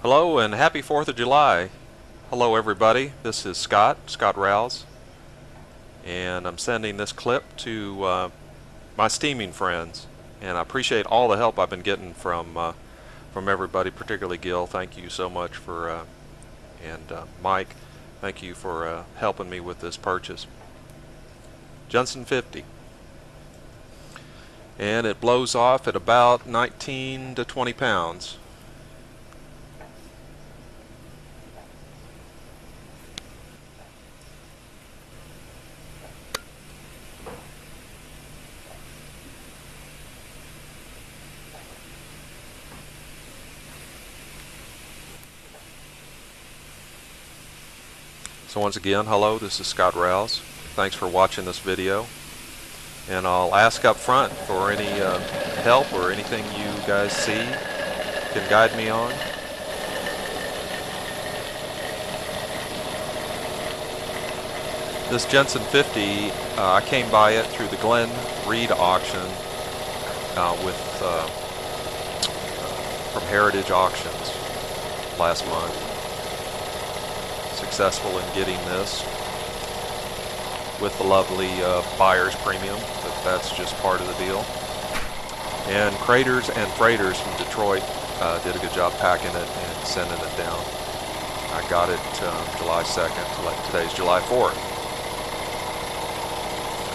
Hello and happy 4th of July. Hello everybody, this is Scott Rouse, and I'm sending this clip to my steaming friends, and I appreciate all the help I've been getting from everybody, particularly Gil. Thank you so much for, and Mike, thank you for helping me with this purchase. Jensen 50. And it blows off at about 19 to 20 pounds. So once again, hello, this is Scott Rouse. Thanks for watching this video. And I'll ask up front for any help or anything you guys see can guide me on. This Jensen 50, I came by it through the Glen Reed auction from Heritage Auctions last month. Successful in getting this with the lovely buyer's premium, but that's just part of the deal. And Craters and Freighters from Detroit did a good job packing it and sending it down. I got it July 2nd, today's July 4th.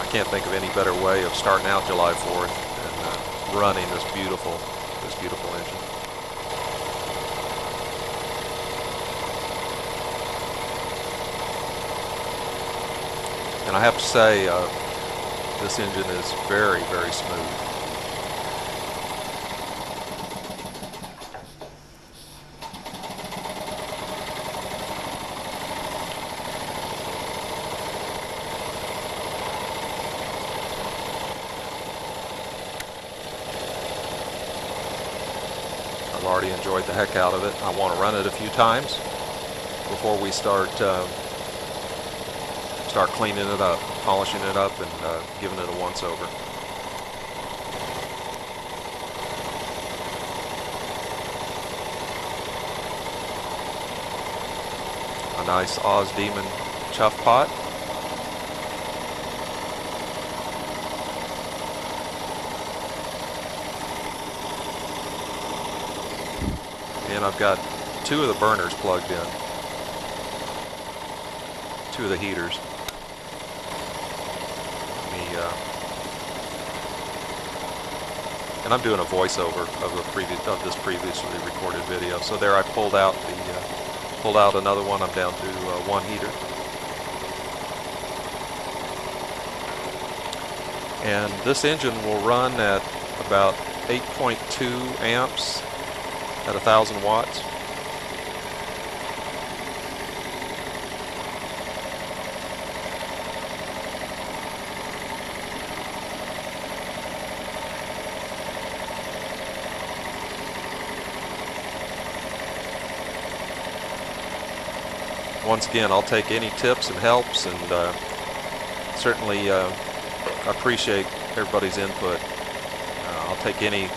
I can't think of any better way of starting out July 4th than running this beautiful engine. And I have to say, this engine is very, very smooth. I've already enjoyed the heck out of it. I want to run it a few times before we start cleaning it up, polishing it up, and giving it a once-over. A nice Oz Demon chuff pot. And I've got two of the burners plugged in. Two of the heaters. And I'm doing a voiceover of this previously recorded video. So there, I pulled out another one. I'm down to one heater, and this engine will run at about 8.2 amps at 1,000 watts. Once again, I'll take any tips and helps, and certainly appreciate everybody's input. I'll take any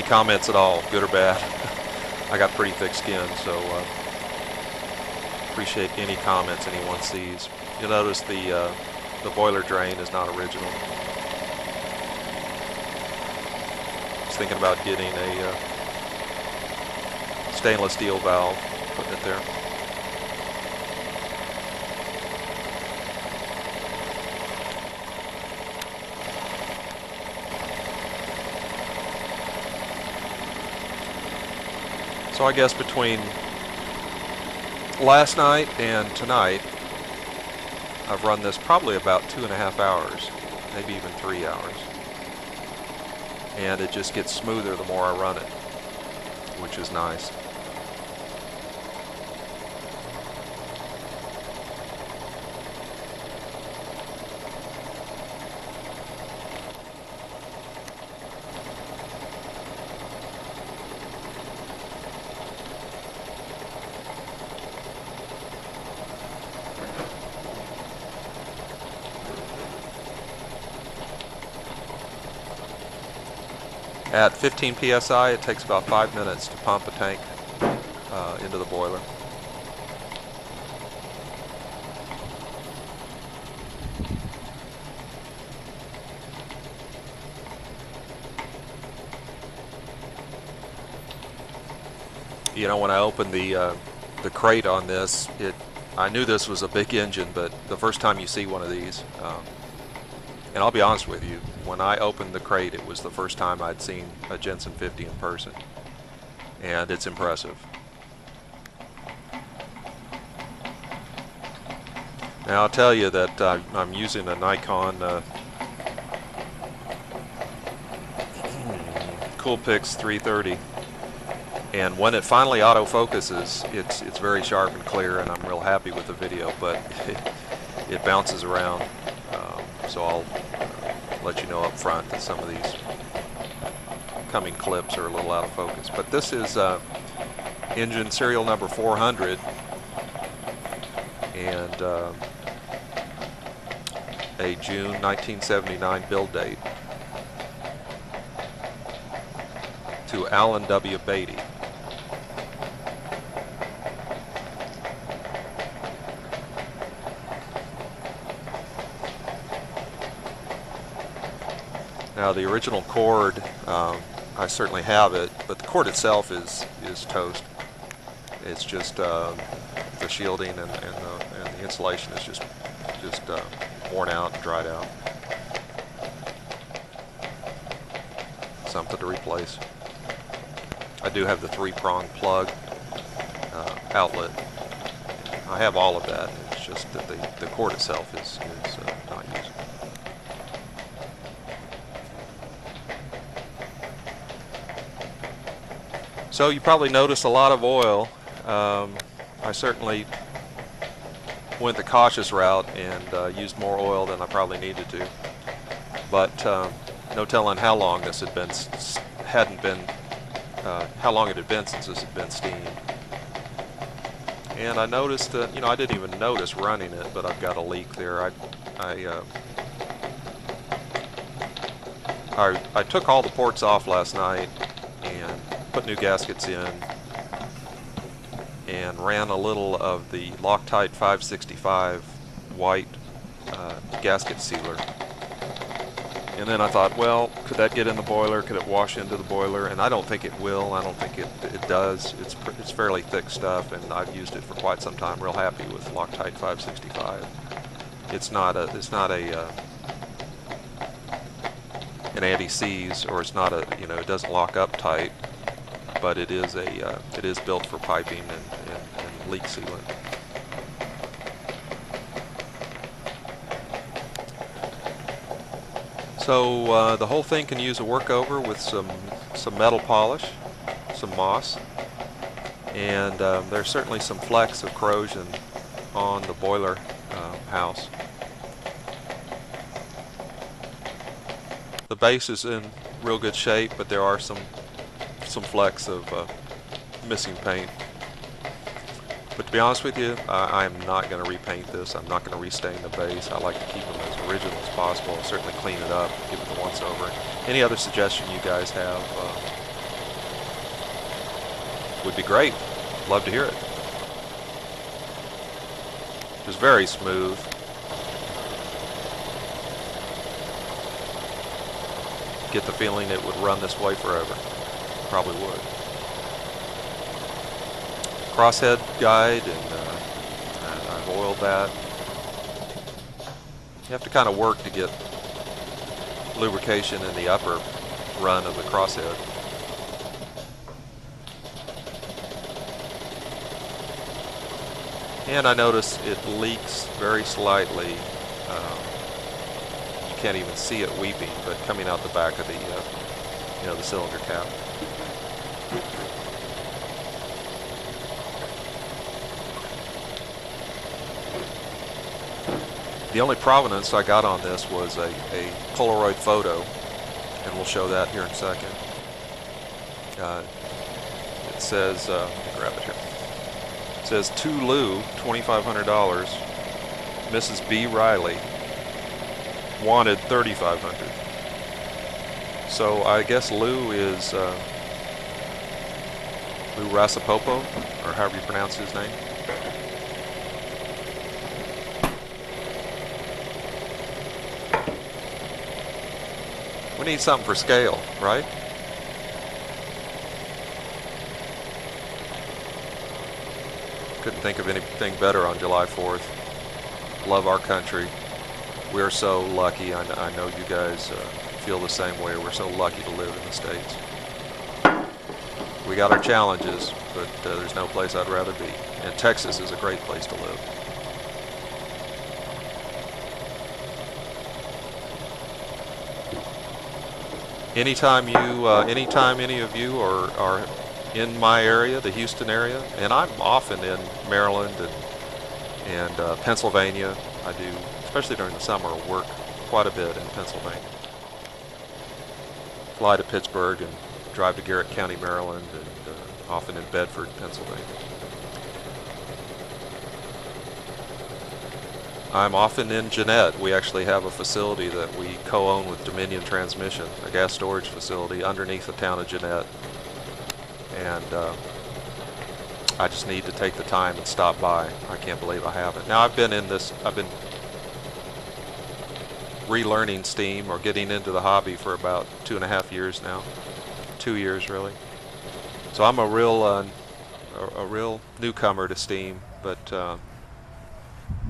comments at all, good or bad. I got pretty thick skin, so appreciate any comments anyone sees. You'll notice the boiler drain is not original. I was thinking about getting a stainless steel valve, putting it there. So I guess between last night and tonight, I've run this probably about 2.5 hours, maybe even 3 hours. And it just gets smoother the more I run it, which is nice. At 15 psi, it takes about 5 minutes to pump a tank into the boiler. You know, when I opened the crate on this, I knew this was a big engine, but the first time you see one of these, and I'll be honest with you, when I opened the crate, it was the first time I'd seen a Jensen 50 in person, and it's impressive. Now I'll tell you that I'm using a Nikon Coolpix 330. And when it finally autofocuses, it's very sharp and clear, and I'm real happy with the video, but it bounces around. So I'll let you know up front that some of these coming clips are a little out of focus. But this is engine serial number 400, and a June 1979 build date to Alan W. Beatty. Now the original cord, I certainly have it, but the cord itself is toast. It's just the shielding and the insulation is just worn out and dried out. Something to replace. I do have the 3-prong plug outlet. I have all of that. It's just that the cord itself is not used. So you probably noticed a lot of oil. I certainly went the cautious route and used more oil than I probably needed to. But no telling how long this had been, how long it had been since this had been steamed. And I noticed that, you know, I didn't even notice running it, but I've got a leak there. I took all the ports off last night and put new gaskets in and ran a little of the Loctite 565 white gasket sealer. And then I thought, well, could that get in the boiler? Could it wash into the boiler? And I don't think it will. I don't think it does. It's fairly thick stuff, and I've used it for quite some time. Real happy with Loctite 565. It's not an anti-seize, or it's not a, you know, it doesn't lock up tight, but it is built for piping and leak sealant. So the whole thing can use a workover with some metal polish, some moss, and there's certainly some flecks of corrosion on the boiler house. The base is in real good shape, but there are some flecks of missing paint. But to be honest with you, I am not going to repaint this. I'm not going to restain the base. I like to keep them as original as possible. I'll certainly clean it up, give it the once over. Any other suggestion you guys have would be great. Love to hear it. It was very smooth. Get the feeling it would run this way forever. Probably would. Crosshead guide, and I've oiled that. You have to kind of work to get lubrication in the upper run of the crosshead. And I notice it leaks very slightly. You can't even see it weeping, but coming out the back of the the cylinder cap. The only provenance I got on this was a Polaroid photo, and we'll show that here in a second. It says, let me grab it here. It says to Lou, $2,500. Mrs. B. Riley wanted $3,500. So I guess Lou is Lou Rasapopo, or however you pronounce his name. We need something for scale, right? Couldn't think of anything better on July 4th. Love our country. We're so lucky. I know you guys feel the same way. We're so lucky to live in the States. We got our challenges, but there's no place I'd rather be. And Texas is a great place to live. Anytime any of you are in my area, the Houston area, and I'm often in Maryland and Pennsylvania. I do, especially during the summer, work quite a bit in Pennsylvania. Fly to Pittsburgh and drive to Garrett County, Maryland, and often in Bedford, Pennsylvania. I'm often in Jeanette. We actually have a facility that we co-own with Dominion Transmission, a gas storage facility underneath the town of Jeanette. And I just need to take the time and stop by. I can't believe I haven't. Now I've been relearning steam, or getting into the hobby, for about 2.5 years now. 2 years really. So I'm a real newcomer to steam, but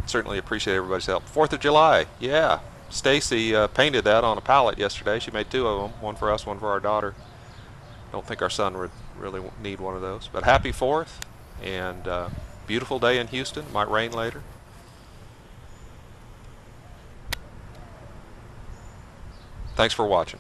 certainly appreciate everybody's help. 4th of July, yeah. Stacy painted that on a pallet yesterday. She made 2 of them, one for us, one for our daughter. Don't think our son would really need one of those. But happy 4th, and beautiful day in Houston. Might rain later. Thanks for watching.